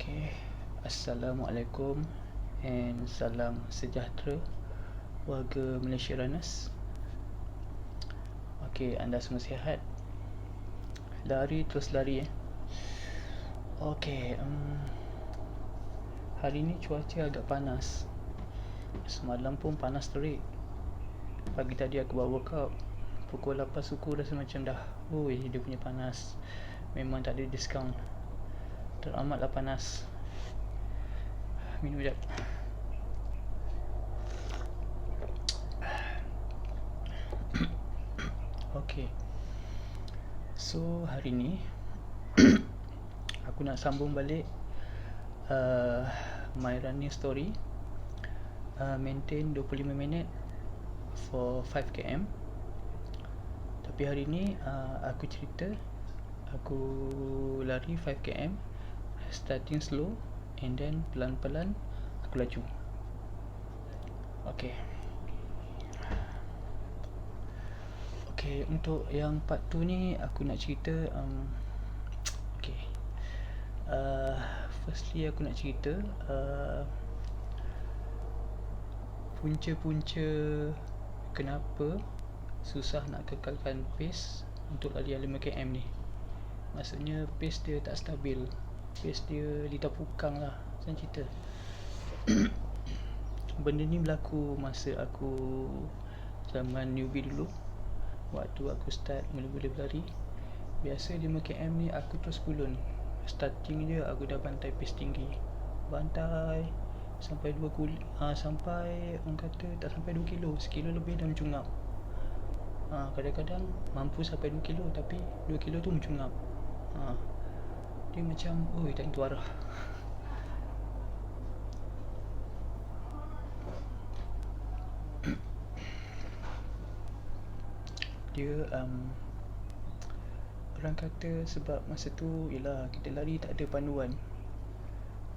Okay, Assalamualaikum and salam sejahtera warga Malaysia Runners. Okay, anda semua sihat? Lari terus lari Okay, hari ni cuaca agak panas. Semalam pun panas terik. Pagi tadi aku buat workout, pukul 8 suku rasa macam dah dia punya panas. Memang tak ada diskaun. Teramatlah panas. Minum sekejap. Okay, so hari ni aku nak sambung balik my running story. Maintain 25 minit for 5km. Tapi hari ni aku cerita aku lari 5km, starting slow and then pelan-pelan aku laju. Okay, untuk yang part 2 ni aku nak cerita firstly aku nak cerita punca-punca kenapa susah nak kekalkan pace untuk larian 5km ni. Maksudnya pace dia tak stabil, pace dia litar pukang lah, macam cerita. Benda ni berlaku masa aku zaman newbie dulu. Waktu aku start mula-mula berlari, biasa 5km ni aku terus gulun. Starting je aku dah bantai pace tinggi, bantai sampai 2 kilo, sampai orang kata tak sampai 2 kilo, 1 kilo lebih dah mencungap. Kadang-kadang mampu sampai 2 kilo, tapi 2 kilo tu mencungap. Dia macam tak tentu arah. Dia orang kata sebab masa tu ialah kita lari tak ada panduan.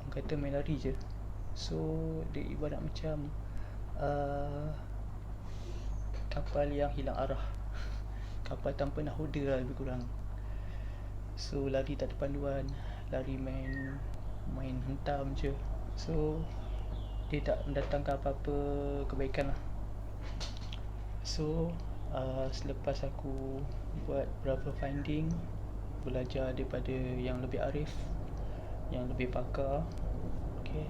Orang kata main lari je. So dia ibarat macam kapal yang hilang arah. Kapal tanpa nahoda lah lebih kurang. So lari tak ada panduan, lari main hentam je. So dia tak mendatangkan apa-apa kebaikan lah. So selepas aku buat beberapa finding, belajar daripada yang lebih arif, yang lebih pakar,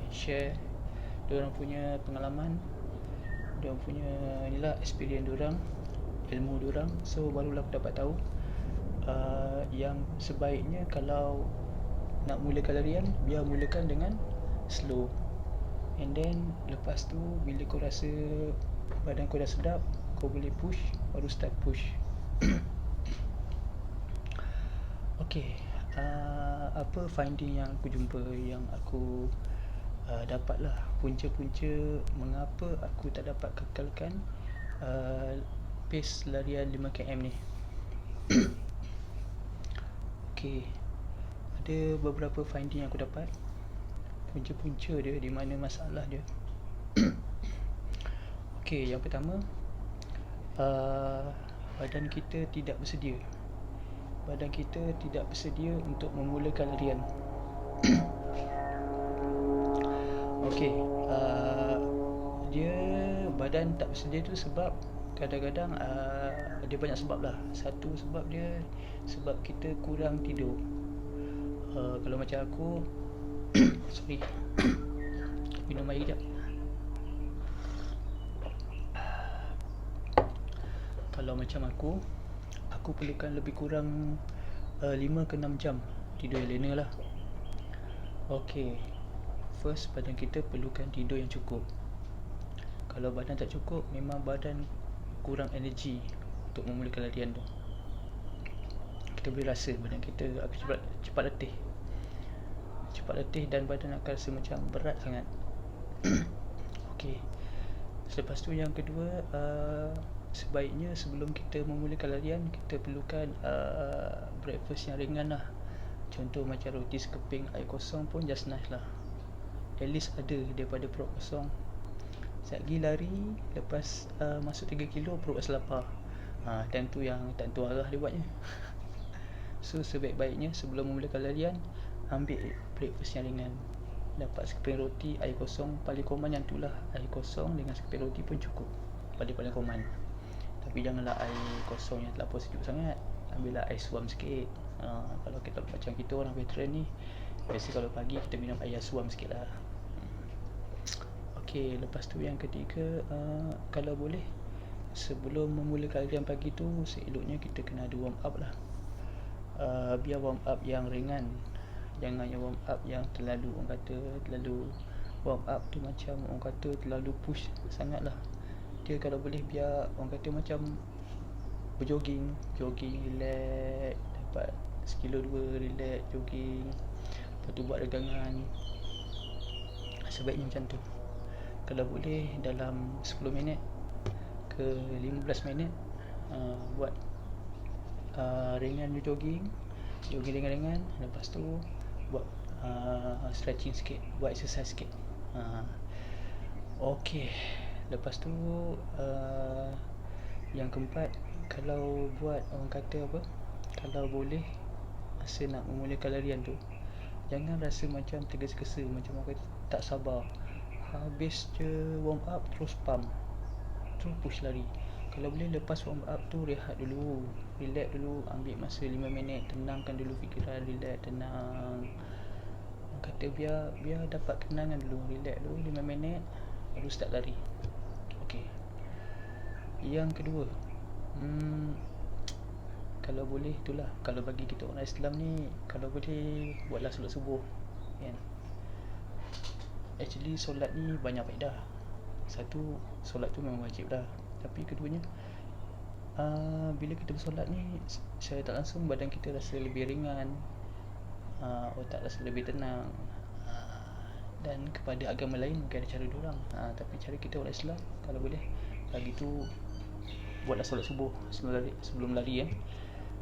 share diorang punya pengalaman, diorang punya experience diorang, ilmu diorang. So barulah aku dapat tahu yang sebaiknya kalau nak mulakan larian, biar mulakan dengan slow, and then lepas tu bila kau rasa badan kau dah sedap, kau boleh push, baru start push. Apa finding yang aku jumpa, yang aku dapat lah, punca-punca mengapa aku tak dapat kekalkan pace larian 5km ni. Ada beberapa finding yang aku dapat, punca-punca dia, di mana masalah dia. Yang pertama, badan kita tidak bersedia. Badan kita tidak bersedia untuk memulakan larian. Dia badan tak bersedia tu sebab kadang-kadang dia banyak sebab lah. Satu sebab dia sebab kita kurang tidur. Kalau macam aku sorry, minum air sekejap. Kalau macam aku perlukan lebih kurang 5 ke 6 jam tidur yang lena lah. First, badan kita perlukan tidur yang cukup. Kalau badan tak cukup, memang badan kurang energi untuk memulakan larian tu. Kita boleh rasa badan kita akan cepat letih dan badan akan rasa macam berat sangat. Selepas tu yang kedua, sebaiknya sebelum kita memulakan larian, kita perlukan breakfast yang ringan lah. Contoh macam roti sekeping, air kosong pun just nice lah. At least ada daripada perut kosong. Sekejap lagi lari, lepas masuk 3 kilo perut rasa lapar. Time tu yang tak tentu arah dia buatnya. So sebaik-baiknya sebelum memulakan larian, ambil breakfast yang ringan. dapat sekeping roti, air kosong. Paling common yang tu lah, air kosong dengan sekeping roti pun cukup, paling common. Tapi janganlah air kosong yang terlalu sejuk sangat, ambillah air suam sikit. Kalau kita macam kita orang veteran ni, biasa kalau pagi kita minum air suam sikit lah. Okey, lepas tu yang ketiga, kalau boleh sebelum memulakan larian pagi tu, seeloknya kita kena ada warm up lah. Biar warm up yang ringan, jangan yang warm up yang terlalu, orang kata terlalu warm up tu macam orang kata terlalu push sangat lah. Dia kalau boleh biar orang kata macam berjogging, relax, dapat 1 kilo 2 relax jogging, lepas tu buat regangan. Sebaiknya macam tu. Kalau boleh dalam 10 minit ke 15 minit buat ringan jogging ringan-ringan. Lepas tu buat stretching sikit, buat exercise sikit. Okey, lepas tu yang keempat, kalau buat orang kata apa, kalau boleh masa nak memulakan larian tu, jangan rasa macam tergesa-gesa, macam orang kata tak sabar. Habis je warm up terus pump, terus push lari. Kalau boleh lepas warm up tu rehat dulu, relax dulu, ambil masa 5 minit, tenangkan dulu fikiran, relax, tenang. Orang kata biar dapat kenangan dulu, relax dulu 5 minit, baru start lari. Okey. Yang kedua, kalau boleh itulah, kalau bagi kita orang Islam ni, kalau boleh buatlah solat subuh, kan. Actually solat ni banyak faedah. Satu, solat tu memang wajib lah. Tapi keduanya, bila kita bersolat ni, secara tak langsung badan kita rasa lebih ringan, otak rasa lebih tenang. Dan kepada agama lain mungkin ada cara diorang, tapi cara kita orang Islam, kalau boleh pagi tu buatlah solat subuh sebelum lari, kan.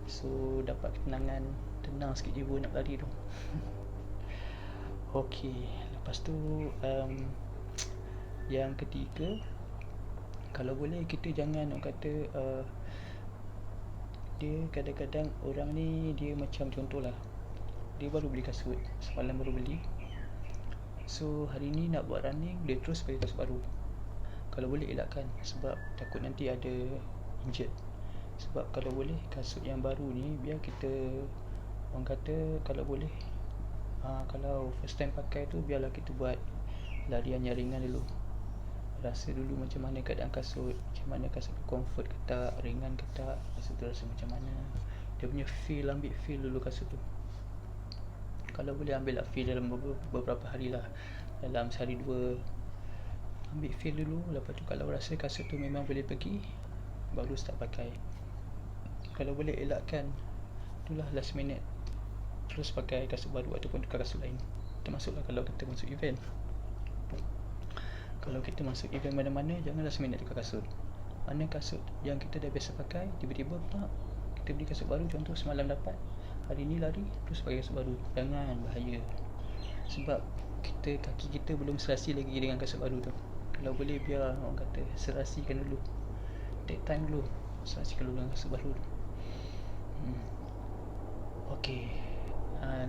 So dapat ketenangan, tenang sikit jiwa nak lari tu. Okey, lepas tu yang ketiga, kalau boleh kita jangan orang kata dia kadang-kadang orang ni dia macam contohlah, dia baru beli kasut, semalam baru beli. So hari ni nak buat running, dia terus pakai kasut baru. Kalau boleh elakkan, sebab takut nanti ada injured. Sebab kalau boleh kasut yang baru ni, biar kita orang kata kalau boleh kalau first time pakai tu, biarlah kita buat larian yang ringan dulu. Rasa dulu macam mana keadaan kasut, macam mana kasut tu, comfort ke tak, ringan ke tak, kasut tu rasa macam mana, dia punya feel, ambil feel dulu kasut tu. Kalau boleh ambil lah feel dalam beberapa hari lah, dalam sehari dua, ambil feel dulu. Lepas tu kalau rasa kasut tu memang boleh pergi, baru start pakai. Kalau boleh elakkan itulah last minute terus pakai kasut baru ataupun tukar kasut lain. Termasuklah kalau kita masuk event. Kalau kita masuk event mana-mana, jangan last minute tukar kasut. Mana kasut yang kita dah biasa pakai, tiba-tiba pula kita beli kasut baru, contoh semalam dapat, hari ni lari terus pakai kasut baru. Jangan, bahaya. Sebab kaki kita belum serasi lagi dengan kasut baru tu. Kalau boleh biar orang kata serasikan dulu, take time dulu, serasikan dulu dengan kasut baru tu. Okay,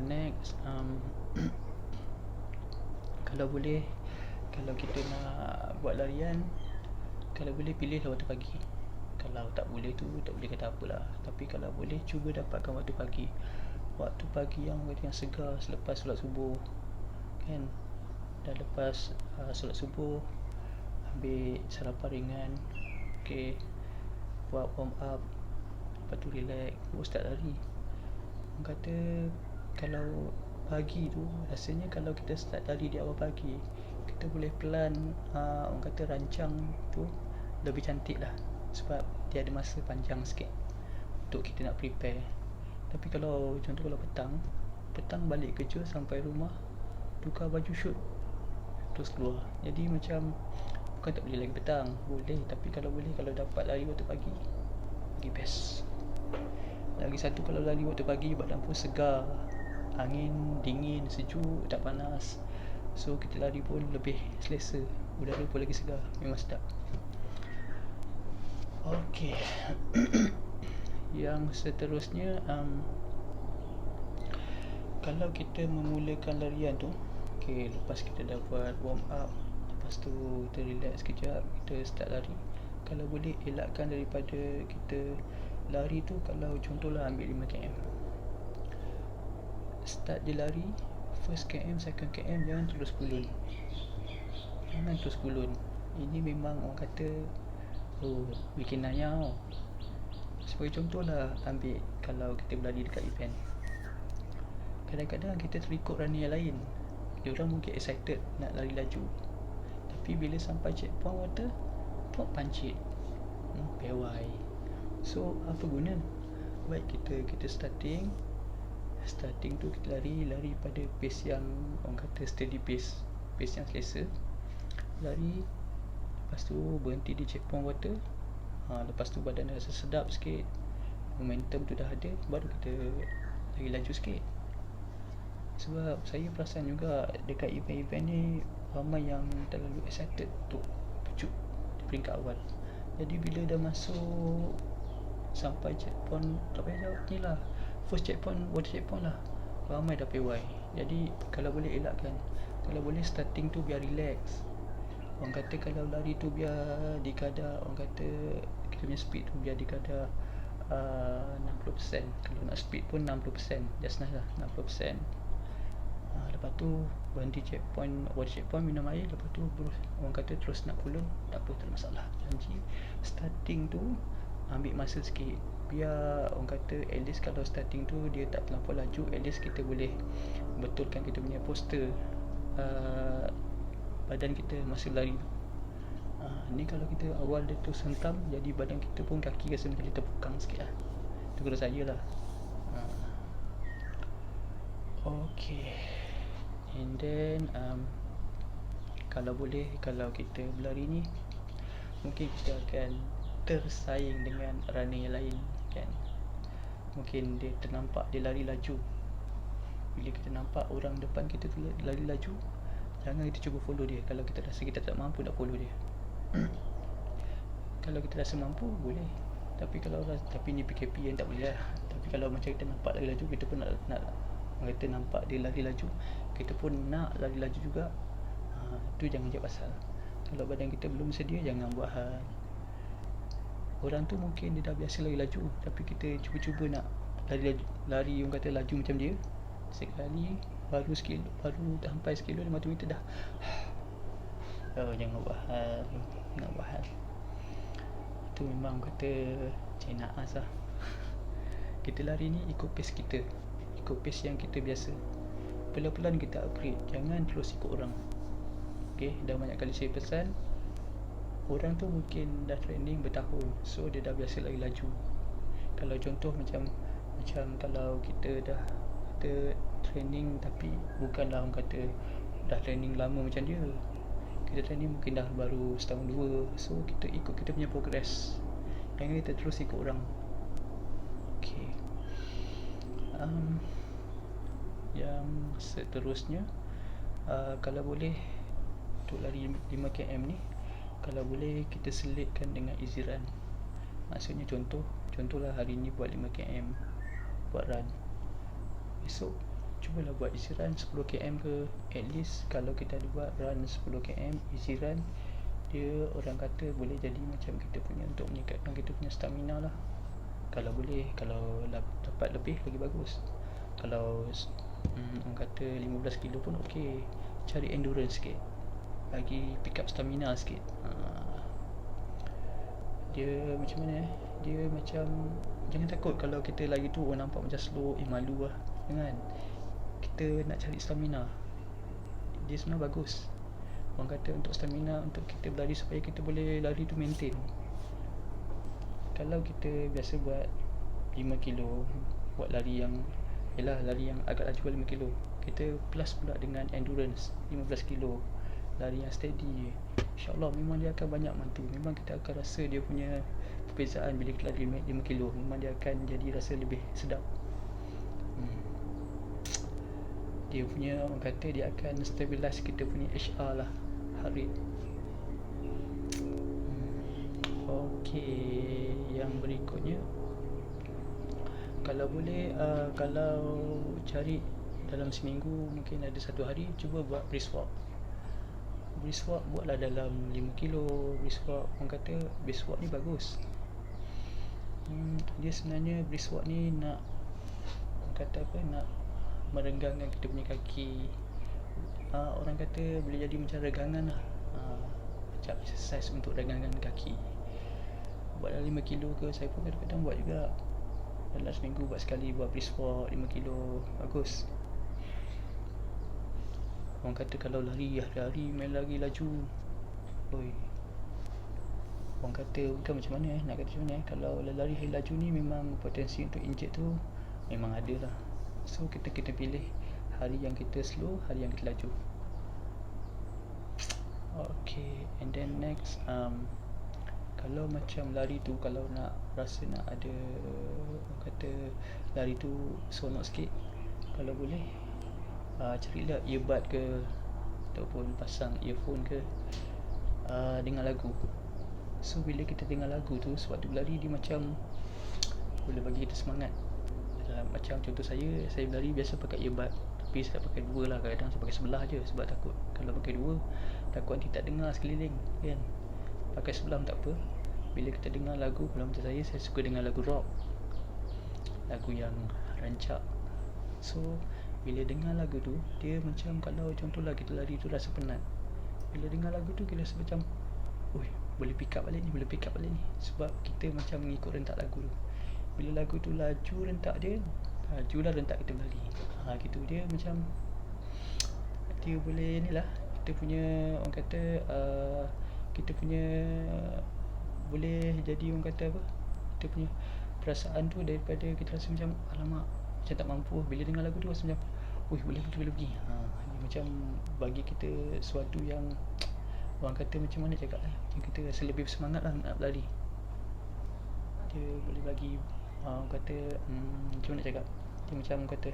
next, kalau boleh, kalau kita nak buat larian, kalau boleh pilihlah waktu pagi. Kalau tak boleh tu, tak boleh kata apalah. Tapi kalau boleh, cuba dapatkan waktu pagi. Waktu pagi yang segar selepas solat subuh, kan. Dah lepas solat subuh, ambil sarapan ringan, okay, buat warm up, lepas tu relax, baru start lari. Orang kata kalau pagi tu, rasanya kalau kita start lari di awal pagi, kita boleh plan, orang kata rancang tu lebih cantik lah. Sebab dia ada masa panjang sikit untuk kita nak prepare. Tapi kalau contoh kalau petang balik kerja, sampai rumah, tukar baju shoot, terus keluar. Jadi macam bukan tak boleh lagi petang, boleh. Tapi kalau boleh, kalau dapat lari waktu pagi, lagi best. Lagi satu, kalau lari waktu pagi, badan pun segar, angin dingin, sejuk, tak panas. So kita lari pun lebih selesa, udara pun lagi segar, memang sedap. Okey. Yang seterusnya, kalau kita memulakan larian tu, Okay, lepas kita dah buat warm up, lepas tu kita relax sekejap, kita start lari. Kalau boleh elakkan daripada kita lari tu, kalau contohlah ambil 5km, start dia lari, first km, second km jangan terus kulun. Jangan terus kulun. Ini memang orang kata bikin nanya tau. Sebagai contoh lah, ambil kalau kita berlari dekat event, kadang-kadang kita terikut runner yang lain. Diorang mungkin excited nak lari laju, tapi bila sampai checkpoint water, pancit, pewai. So apa guna? Baik kita starting tu kita lari pada pace yang orang kata steady pace yang selesa. Lari, lepas tu berhenti di checkpoint water. Lepas tu badan dah rasa sedap sikit, momentum tu dah ada, baru kita lagi laju sikit. Sebab saya perasan juga dekat event-event ni ramai yang terlalu excited untuk pecut di peringkat awal. Jadi bila dah masuk sampai checkpoint, tak payah jauh ni lah, first checkpoint, water checkpoint lah, ramai dah pewai. Jadi kalau boleh elakkan, kalau boleh starting tu biar relax. Orang kata kalau lari tu biar di kadar, orang kata kita punya speed tu biar di kadar 60%. Kalau nak speed pun 60%, just nice lah, 60%. Lepas tu berhenti checkpoint, water checkpoint, minum air. Lepas tu orang kata terus nak kulun, tak apa, tak ada masalah. Janji starting tu ambil masa sikit, biar orang kata at least kalau starting tu dia tak terlampau laju, at least kita boleh betulkan kita punya posture badan kita masa berlari tu. Ni kalau kita awal dia tu sentam, jadi badan kita pun kaki rasa macam dia terpukang sikit lah. Itu kalau saya lah. Okay, and then kalau boleh, kalau kita berlari ni, mungkin kita akan tersaing dengan runner yang lain kan. Mungkin dia ternampak dia lari laju. Bila kita nampak orang depan kita tu lari laju, jangan kita cuba follow dia. Kalau kita rasa kita tak mampu nak follow dia. Kalau kita rasa mampu, boleh. Tapi ni PKP yang tak boleh lah. Tapi kalau macam kita nampak lari laju, kita pun nak kita nampak dia lari laju, kita pun nak lari laju juga, tu jangan jadi pasal. Kalau badan kita belum sedia, jangan buat hal. Orang tu mungkin dia dah biasa lari laju, tapi kita cuba-cuba nak lari orang kata laju macam dia. Sekali baru sampai sekilo 500 meter dah jangan buat hal. Itu memang kata Cina as lah. Kita lari ni ikut pace kita, ikut pace yang kita biasa. Pelan-pelan kita upgrade, jangan terus ikut orang. Okay, dah banyak kali saya pesan, orang tu mungkin dah training bertahun, so dia dah biasa lari laju. Kalau contoh macam kalau kita dah training, tapi bukanlah orang kata dah training lama macam dia, kita training mungkin dah baru setahun 2, so kita ikut kita punya progress, jangan kita terus ikut orang. Okay, yang seterusnya, kalau boleh untuk lari 5km ni, kalau boleh kita selitkan dengan easy run. Maksudnya contohlah hari ni buat 5km, buat run, esok cubalah buat easy run 10km ke. At least kalau kita ada buat run 10km easy run, dia orang kata boleh jadi macam kita punya, untuk meningkatkan kita punya stamina lah. Kalau boleh, kalau dapat lebih lagi bagus. Kalau orang kata 15 kilo pun okey, cari endurance sikit, bagi pick up stamina sikit. Dia macam mana dia macam, jangan takut kalau kita lari tu orang nampak macam slow, malu lah. Jangan, kita nak cari stamina, dia sebenarnya bagus. Orang kata untuk stamina, untuk kita berlari supaya kita boleh lari tu maintain. Kalau kita biasa buat 5 kilo, buat lari yang lari yang agak laju 5 kilo, kita plus pula dengan endurance 15 kilo, lari yang steady, InsyaAllah memang dia akan banyak mantu. Memang kita akan rasa dia punya perbezaan bila kita lari 5 kilo. Memang dia akan jadi rasa lebih sedap. Dia punya, orang kata dia akan stabilize kita punya HR lah, heart rate. Okey, yang berikutnya, kalau boleh kalau cari dalam seminggu mungkin ada satu hari cuba buat brisk walk. Brisk walk buatlah dalam 5 kilo. Brisk walk, orang kata brisk walk ni bagus. Dia sebenarnya brisk walk ni nak, orang kata apa, nak merenggangkan kita punya kaki. Orang kata boleh jadi macam regangan lah, macam exercise untuk regangan kaki. Buat dalam 5 kilo ke, saya pun kadang-kadang buat juga. Dalam seminggu buat sekali, buat brisk walk 5 kilo, bagus. Orang kata kalau lari hari-hari main lari laju, oi, orang kata bukan macam mana nak kata macam mana, kalau lari hari laju ni memang potensi untuk injet tu memang ada lah. So kita pilih hari yang kita slow, hari yang kita laju. Okay, and then next, kalau macam lari tu, kalau nak rasa nak ada, orang kata lari tu seronok sikit, kalau boleh carilah earbud ke ataupun pasang earphone ke, dengar lagu. So bila kita dengar lagu tu sewaktu berlari, dia macam boleh bagi kita semangat. Macam contoh saya berlari biasa pakai earbud, tapi saya pakai dua lah. Kadang-kadang saya pakai sebelah je, sebab takut kalau pakai dua takut nanti tak dengar sekeliling kan. Pakai sebelah tak apa. Bila kita dengar lagu, kalau macam saya suka dengar lagu rock, lagu yang rancak. So bila dengar lagu tu, dia macam kalau contohlah kita lari tu rasa penat, bila dengar lagu tu kita rasa macam, oi, boleh pick up balik ni. Sebab kita macam mengikut rentak lagu tu. Bila lagu tu laju rentak dia, lajulah rentak kita berlari. Gitu, dia macam dia boleh ni lah, kita punya orang kata kita punya boleh jadi orang kata apa, kita punya perasaan tu daripada kita rasa macam alamak macam tak mampu, bila dengar lagu tu rasa macam boleh pergi. Dia macam bagi kita sesuatu yang orang kata macam mana cakap macam kita rasa lebih semangat lah nak berlari. Dia boleh bagi orang kata macam mana cakap, dia macam orang kata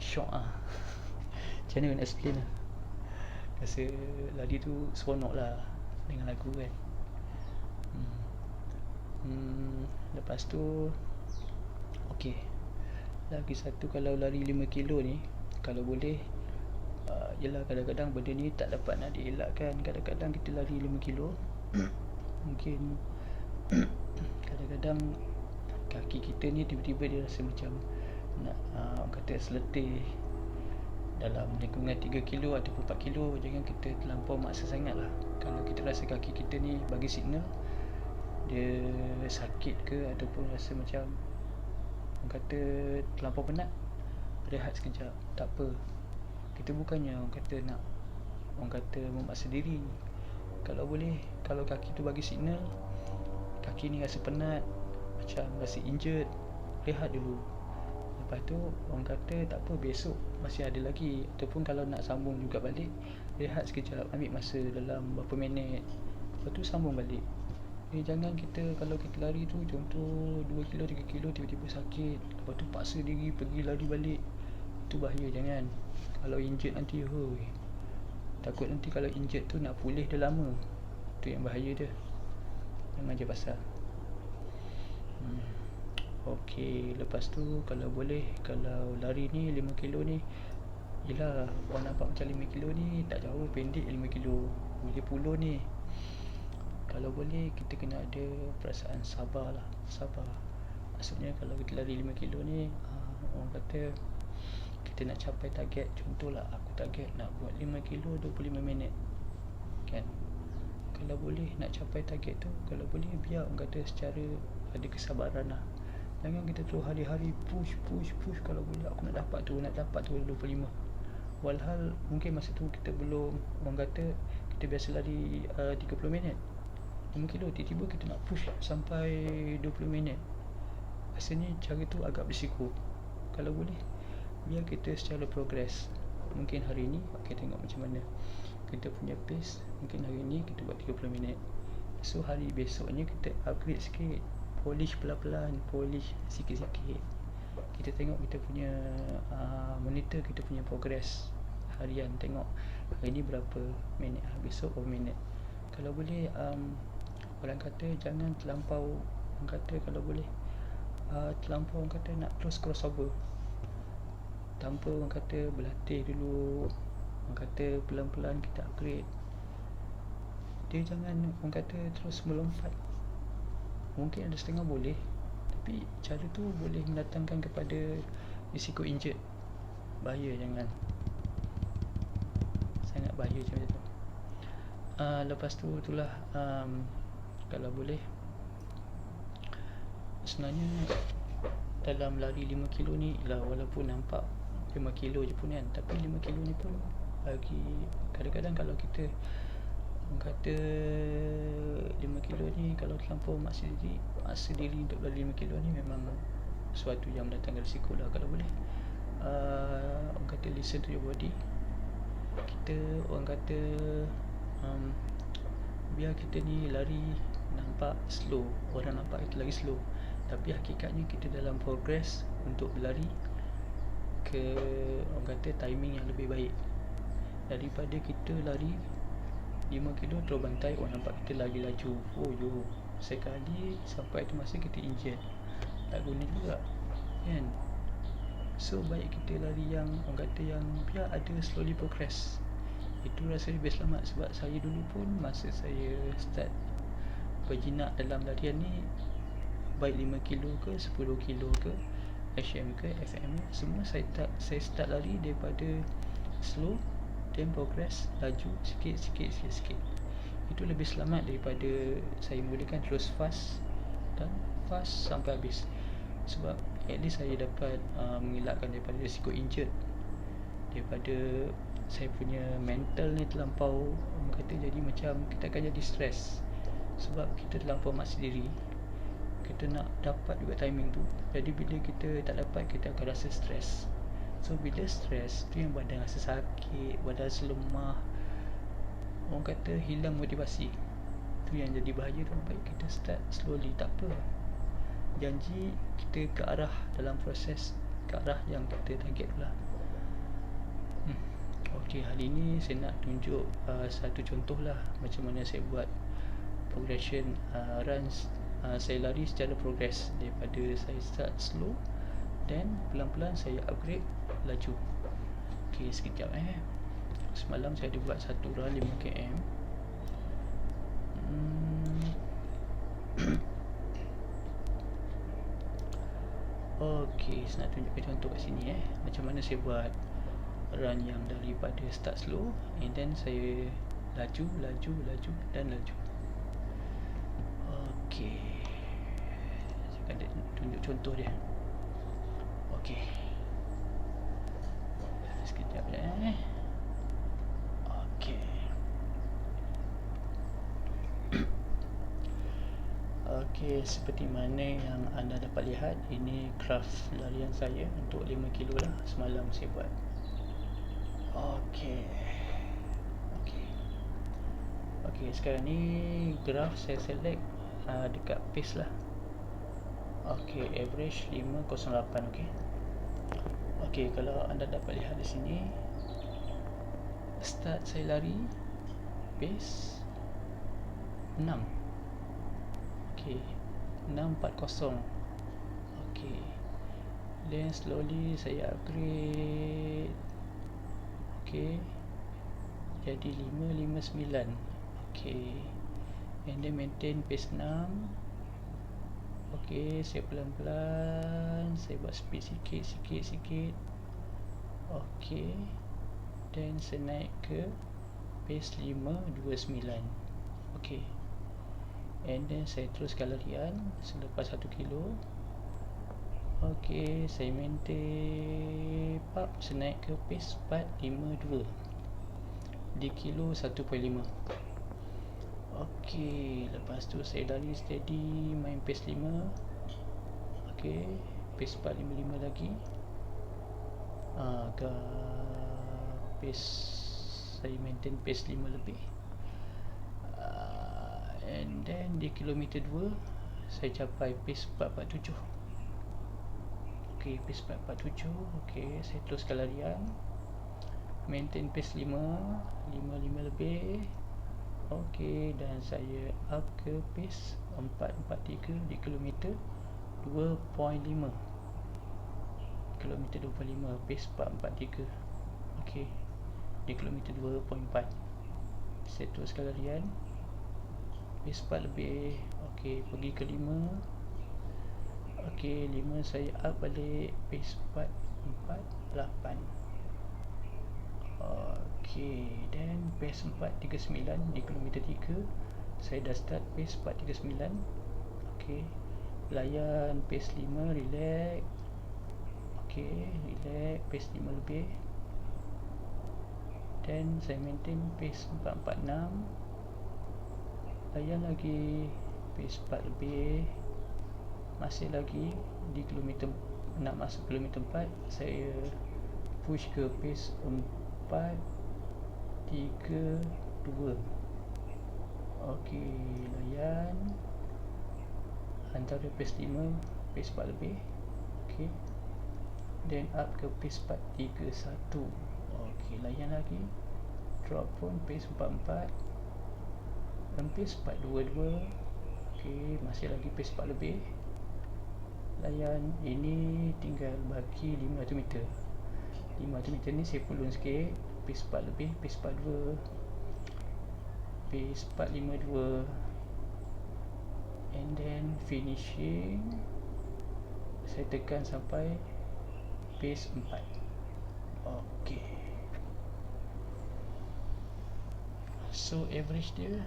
shock macam mana nak explain lah. Rasa lari tu seronok lah dengan lagu kan. Lepas tu okey, lagi satu, kalau lari 5 kilo ni, kalau boleh yelah, kadang-kadang benda ni tak dapat nak dielakkan. Kadang-kadang kita lari 5 kilo mungkin kadang-kadang kaki kita ni tiba-tiba dia rasa macam nak orang kata seletih dalam lingkungan 3 kilo ataupun 4 kilo. Jangan kita terlampau maksa sangat lah. Kalau kita rasa kaki kita ni bagi signal dia sakit ke, ataupun rasa macam orang kata terlampau penat, rehat sekejap, tak apa. Kita bukannya orang kata nak orang kata memaksa diri. Kalau boleh, kalau kaki tu bagi signal, kaki ni rasa penat, macam rasa injured, rehat dulu. Lepas tu orang kata tak apa, besok masih ada lagi. Ataupun kalau nak sambung juga balik, rehat sekejap, ambil masa dalam berapa minit, lepas tu sambung balik. Jangan kita, kalau kita lari tu contoh 2 kilo 3 kilo tiba-tiba sakit, lepas tu paksa diri pergi lari balik, itu bahaya. Jangan. Kalau injured nanti takut nanti kalau injured tu nak pulih dah lama, tu yang bahaya dia. Jangan je pasal. Okey, lepas tu kalau boleh, kalau lari ni 5 kilo ni, yelah orang nampak macam 5 kilo ni tak jauh, pendek 5 kilo, boleh puluh ni. Kalau boleh kita kena ada perasaan sabar lah. Sabar maksudnya kalau kita lari 5 kilo ni, orang kata kita nak capai target, contohlah aku target nak buat 5 kilo 25 minit kan. Kalau boleh nak capai target tu, kalau boleh biar orang kata secara ada kesabaran lah. Jangan kita terus hari-hari push. Kalau boleh aku nak dapat tu 25. Walhal mungkin masa tu kita belum, orang kata kita biasa lari 30 minit 5 kilo, tiba-tiba kita nak push sampai 20 minit. Rasanya cara tu agak berisiko. Kalau boleh biar kita secara progress. Mungkin hari ni kita tengok macam mana kita punya pace. Mungkin hari ni kita buat 30 minit, so hari besoknya kita upgrade sikit, polish pelan-pelan, polish sikit-sikit. Kita tengok kita punya monitor kita punya progress harian. Tengok hari ni berapa minit, besok berapa minit. Kalau boleh orang kata jangan terlampau, orang kata kalau boleh terlampau orang kata nak terus crossover. tanpa orang kata berlatih dulu, orang kata pelan-pelan kita upgrade. Dia jangan orang kata terus melompat. Mungkin ada setengah boleh, tapi cara tu boleh mendatangkan kepada risiko injured. Bahaya, jangan. Sangat bahaya macam tu. Lepas tu itulah kalau boleh, sebenarnya dalam lari 5 kilo ni lah, walaupun nampak 5 kilo je pun kan, tapi 5 kilo ni pun bagi kadang-kadang kalau kita kata 5 kilo ni kalau terlampau maksa diri untuk lari 5 kilo ni memang sesuatu yang mendatangkan risiko lah. Kalau boleh orang kata listen to your body. Kita orang kata biar kita ni lari nampak slow, orang nampak kita lagi slow, tapi hakikatnya kita dalam progress untuk berlari ke orang kata timing yang lebih baik daripada kita lari 5 kilo terus bantai, orang nampak kita lagi laju. Oh yo, sekali sampai tu masa kita injured, tak guna juga kan. So baik kita lari yang orang kata yang biar ada slowly progress. Itu rasa lebih selamat. Sebab saya dulu pun masa saya start berjinak dalam larian ni, baik 5 kilo ke 10 kilo ke HM ke FM, semua saya start lari daripada slow, then progress, laju sikit. Itu lebih selamat daripada saya mulakan terus fast dan fast sampai habis. Sebab at least saya dapat mengelakkan daripada risiko injured, daripada saya punya mental ni terlampau orang kata jadi macam kita akan jadi stress. Sebab kita terlampau maksa diri, kita nak dapat juga timing tu. Jadi bila kita tak dapat, kita akan rasa stress. So bila stress tu yang badan rasa sakit, badan rasa lemah, orang kata hilang motivasi. Tu yang jadi bahaya tu. Baik kita start slowly, tak apa, janji kita ke arah dalam proses, ke arah yang kita target lah. Okey, hari ni saya nak tunjuk satu contoh lah macam mana saya buat progression runs. Saya lari secara progress daripada saya start slow, then pelan-pelan saya upgrade laju. Okey, sekejap Semalam saya ada buat satu run 5km. Okey, saya nak tunjukkan contoh kat sini macam mana saya buat run yang daripada start slow and then saya laju dan laju. Okey, saya akan tunjuk contoh dia. Okey, sekejap je Okey. Okey, seperti mana yang anda dapat lihat, ini graf larian saya untuk 5 kilo lah semalam saya buat. Okey, sekarang ni graf saya select dekat pace lah. Okey, average 508. Okey, kalau anda dapat lihat di sini, start saya lari pace 6. Okey, 640. Okey, then slowly saya upgrade. Okey, jadi 559. Okey, and then maintain pace 6. Okey, saya pelan-pelan, saya buat speed sikit. Okey, then saya naik ke pace 529. Okey, and then saya teruskan larian selepas 1 kilo. Okey, saya maintain saya naik ke pace 452 di kilo 1.5. Okey, lepas tu saya lari steady, main pace 5. Okey, pace 455 lagi. Pace saya maintain pace 5 lebih. And then di kilometer 2 saya capai pace 447. Okey, pace 447. Okey, saya teruskan larian, maintain pace 5 lebih. Okey, dan saya up ke pace 443 di kilometer 2.5. kilometer 25, pace 443. Okey, di kilometer 2.4. Saya teruskan larian, pace 4 lebih. Okey, pergi ke 5. Okey, 5 saya up balik, pace 448. Okey, then pace 439 di kilometer 3. Saya dah start pace 439. Okey, layan pace 5, relax. Okey, relax, pace 5 lebih. Then saya maintain pace 446. Layan lagi pace 4 lebih. Masih lagi di kilometer, nak masuk kilometer 4, saya push ke pace 432. Okey, layan antara pace 5, pace 4 lebih. Okey, then up ke pace 431. Okey, layan lagi, drop pun pace 44 dan pace 422. Okey, masih lagi pace 4 lebih. Layan, ini tinggal baki 500 meter. 500 meter ni saya pulun sikit, pace 4 lebih, pace 42, pace 452, and then finishing saya tekan sampai pace 4. Okey, so average dia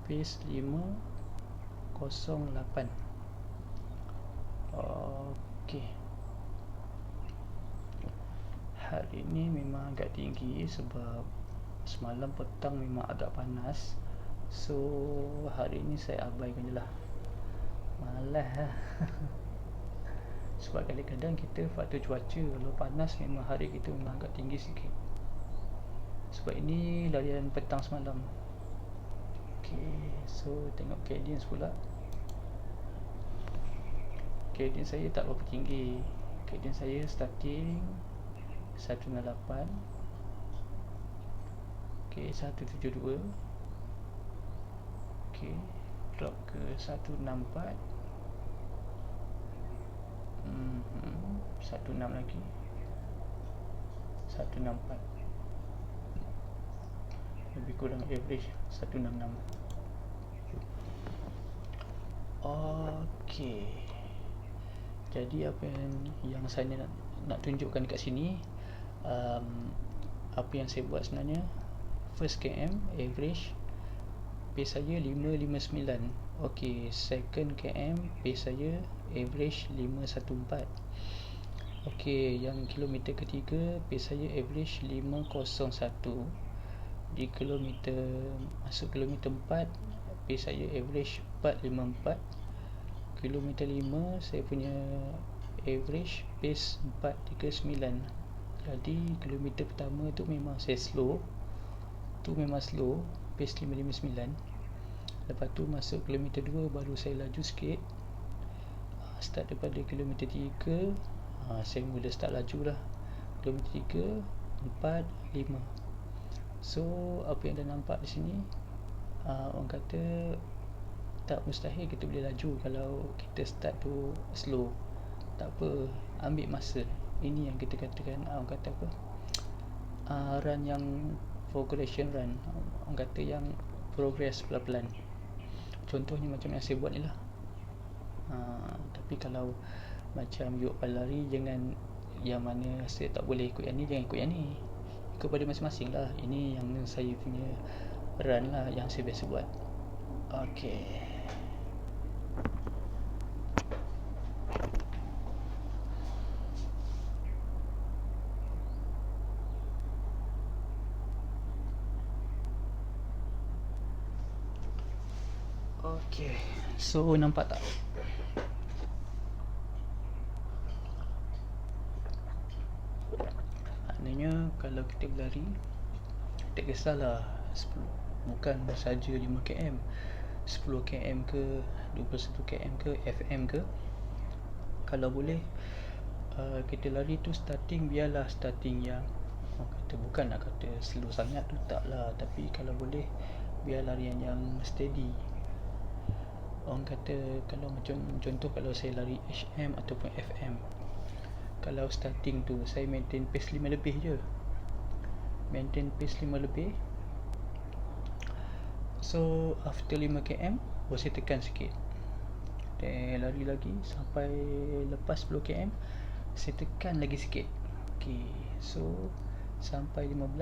pace 508. Okey, hari ni memang agak tinggi sebab semalam petang memang agak panas. So hari ni saya abaikan je lah, malas lah. Sebab kadang-kadang kita faktor cuaca, kalau panas memang hari kita memang agak tinggi sikit. Sebab ini larian petang semalam. Okey, so tengok cadence pula. Cadence saya tak berapa tinggi. Cadence saya starting 198. Okey, 172. Okey, drop ke 164. 16 lagi, 164. Lebih kurang average 166. Okey, jadi apa yang saya nak tunjukkan dekat sini, apa yang saya buat sebenarnya. First KM average pace saya 559. Okey, second KM pace saya average 514. Okey, yang kilometer ketiga pace saya average 501. Di kilometer, masuk kilometer 4, pace saya average 454. Kilometer 5 saya punya average pace 439. Jadi kilometer pertama tu memang saya slow, tu memang slow, pace 559. Lepas tu masuk kilometer 2 baru saya laju sikit. Start daripada kilometer 3, saya mula start laju lah. Kilometer 3, 4, 5. So apa yang dah nampak di sini, orang kata tak mustahil kita boleh laju kalau kita start tu slow. Tak apa, ambil masa. Ini yang kita katakan, orang kata apa, run yang progression run. Orang kata yang progress pelan-pelan. Contohnya macam yang saya buat ni lah. Tapi kalau macam you lari, jangan yang mana saya tak boleh ikut yang ni, jangan ikut yang ni. Ikut pada masing-masing lah. Ini yang saya punya run lah, yang saya biasa buat. Okay. Okay, so nampak tak? Maknanya kalau kita berlari, tak kisahlah 10, bukan saja 5km, 10km ke, 21km ke, FM ke. Kalau boleh, kita lari tu starting, biarlah starting yang orang kata, bukan nak kata slow sangat tu, tak lah. Tapi kalau boleh, biar larian yang steady. Orang kata kalau macam contoh, kalau saya lari HM ataupun FM, Kalau starting tu saya maintain pace 5 lebih je, maintain pace 5 lebih. So after 5km baru saya tekan sikit, dan lari lagi sampai lepas 10km saya tekan lagi sikit. Okay, so sampai 15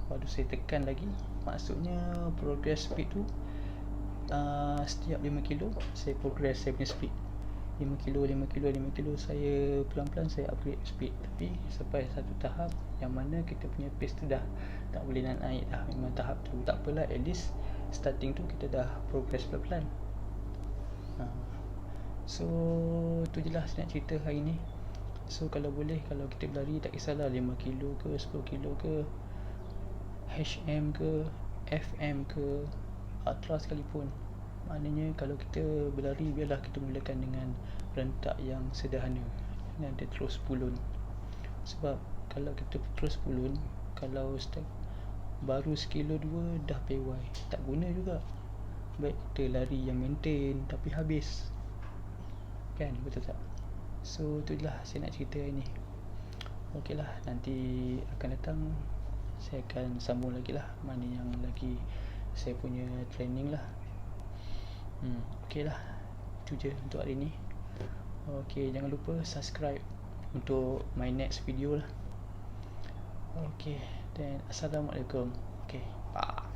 baru saya tekan lagi. Maksudnya progress speed tu setiap 5 kilo saya progress saya punya speed. 5 kilo saya pelan-pelan saya upgrade speed. Tapi sampai satu tahap yang mana kita punya pace tu dah tak boleh naik dah. Memang tahap tu tak apalah, at least starting tu kita dah progress pelan-pelan. So tu je lah saya nak cerita hari ni. So kalau boleh, kalau kita berlari tak kisahlah 5 kilo ke 10 kilo ke, HM ke, FM ke, ultra sekalipun, maknanya kalau kita berlari, biarlah kita mulakan dengan rentak yang sederhana, jangan dia terus pulun. Sebab kalau kita terus pulun, kalau start baru sekilo 2 dah pewai, tak guna juga. Baik kita lari yang maintain tapi habis, kan, betul tak? So tu je lah saya nak cerita hari ni. Ok lah, nanti akan datang saya akan sambung lagi lah mana yang lagi saya punya training lah. Ok lah, itu je untuk hari ni. Ok, jangan lupa subscribe untuk my next video lah. Ok, then Assalamualaikum. Ok, bye.